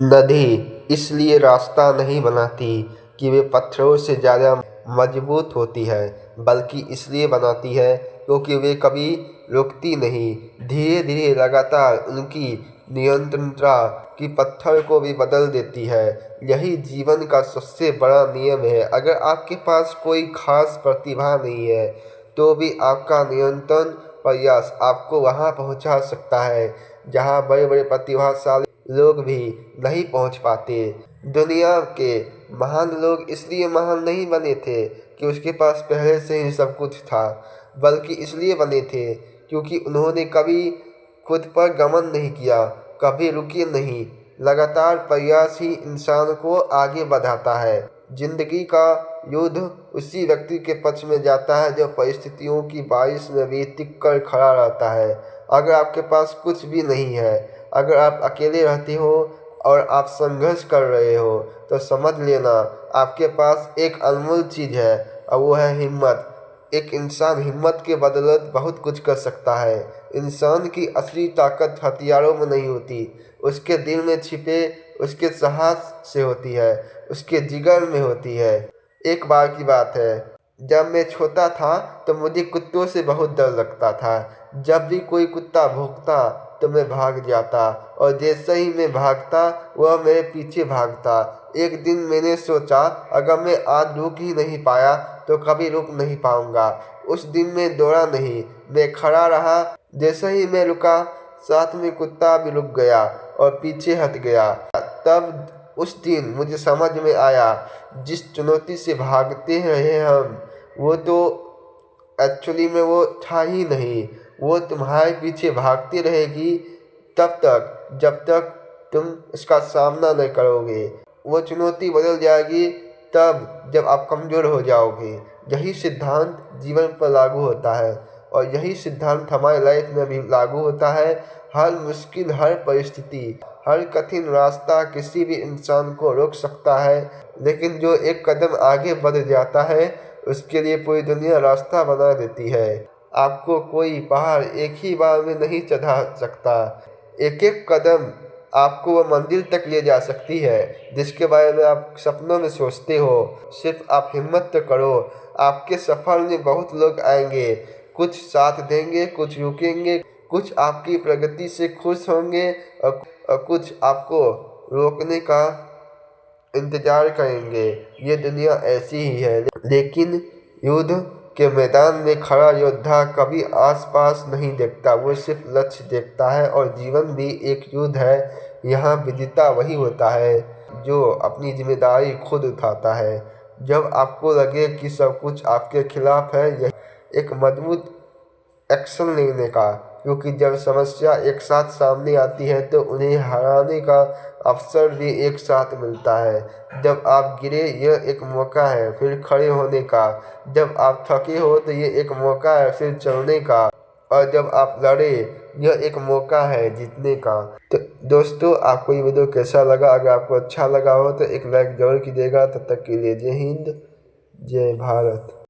नदी इसलिए रास्ता नहीं बनाती कि वे पत्थरों से ज़्यादा मजबूत होती है, बल्कि इसलिए बनाती है क्योंकि वे कभी रुकती नहीं। धीरे धीरे लगातार उनकी निरंतरता की पत्थर को भी बदल देती है। यही जीवन का सबसे बड़ा नियम है। अगर आपके पास कोई खास प्रतिभा नहीं है, तो भी आपका निरंतर प्रयास आपको वहाँ पहुँचा सकता है जहाँ बड़े बड़े प्रतिभाशाली लोग भी नहीं पहुंच पाते। दुनिया के महान लोग इसलिए महान नहीं बने थे कि उसके पास पहले से ही सब कुछ था, बल्कि इसलिए बने थे क्योंकि उन्होंने कभी खुद पर गमन नहीं किया, कभी रुके नहीं। लगातार प्रयास ही इंसान को आगे बढ़ाता है। जिंदगी का युद्ध उसी व्यक्ति के पक्ष में जाता है जो परिस्थितियों की बारिश में भी टिक कर खड़ा रहता है। अगर आपके पास कुछ भी नहीं है, अगर आप अकेले रहते हो और आप संघर्ष कर रहे हो, तो समझ लेना आपके पास एक अनमोल चीज़ है और वो है हिम्मत। एक इंसान हिम्मत के बदौलत बहुत कुछ कर सकता है। इंसान की असली ताकत हथियारों में नहीं होती, उसके दिल में छिपे उसके साहस से होती है, उसके जिगर में होती है। एक बार की बात है, जब मैं छोटा था तो मुझे कुत्तों से बहुत डर लगता था। जब भी कोई कुत्ता भौंकता तो मैं भाग जाता और जैसे ही मैं भागता वह मेरे पीछे भागता। एक दिन मैंने सोचा, अगर मैं आज रुक ही नहीं पाया तो कभी रुक नहीं पाऊंगा। उस दिन मैं दौड़ा नहीं, मैं खड़ा रहा। जैसे ही मैं रुका, साथ में कुत्ता भी रुक गया और पीछे हट गया। तब उस दिन मुझे समझ में आया, जिस चुनौती से भागते रहे हम, वो तो एक्चुअली में वो था ही नहीं। वो तुम्हारे पीछे भागती रहेगी तब तक जब तक तुम उसका सामना नहीं करोगे। वो चुनौती बदल जाएगी तब जब आप कमज़ोर हो जाओगे। यही सिद्धांत जीवन पर लागू होता है और यही सिद्धांत हमारी लाइफ में भी लागू होता है। हर मुश्किल, हर परिस्थिति, हर कठिन रास्ता किसी भी इंसान को रोक सकता है, लेकिन जो एक कदम आगे बढ़ जाता है उसके लिए पूरी दुनिया रास्ता बना देती है। आपको कोई पहाड़ एक ही बार में नहीं चढ़ा सकता। एक एक कदम आपको वह मंजिल तक ले जा सकती है जिसके बारे में आप सपनों में सोचते हो। सिर्फ आप हिम्मत तो करो। आपके सफर में बहुत लोग आएंगे, कुछ साथ देंगे, कुछ रुकेंगे, कुछ आपकी प्रगति से खुश होंगे और कुछ आपको रोकने का इंतजार करेंगे। ये दुनिया ऐसी ही है। लेकिन युद्ध के मैदान में खड़ा योद्धा कभी आसपास नहीं देखता, वो सिर्फ लक्ष्य देखता है। और जीवन भी एक युद्ध है। यहाँ विजेता वही होता है जो अपनी जिम्मेदारी खुद उठाता है। जब आपको लगे कि सब कुछ आपके खिलाफ है, यह एक मजबूत एक्शन लेने का, क्योंकि जब समस्या एक साथ सामने आती है तो उन्हें हराने का अवसर भी एक साथ मिलता है। जब आप गिरे, यह एक मौका है फिर खड़े होने का। जब आप थके हो तो ये एक मौका है फिर चलने का। और जब आप लड़े, यह एक मौका है जीतने का। तो दोस्तों, आपको ये वीडियो कैसा लगा? अगर आपको अच्छा लगा हो तो एक लाइक जरूर कीजिएगा। तब तक के लिए जय हिंद, जय भारत।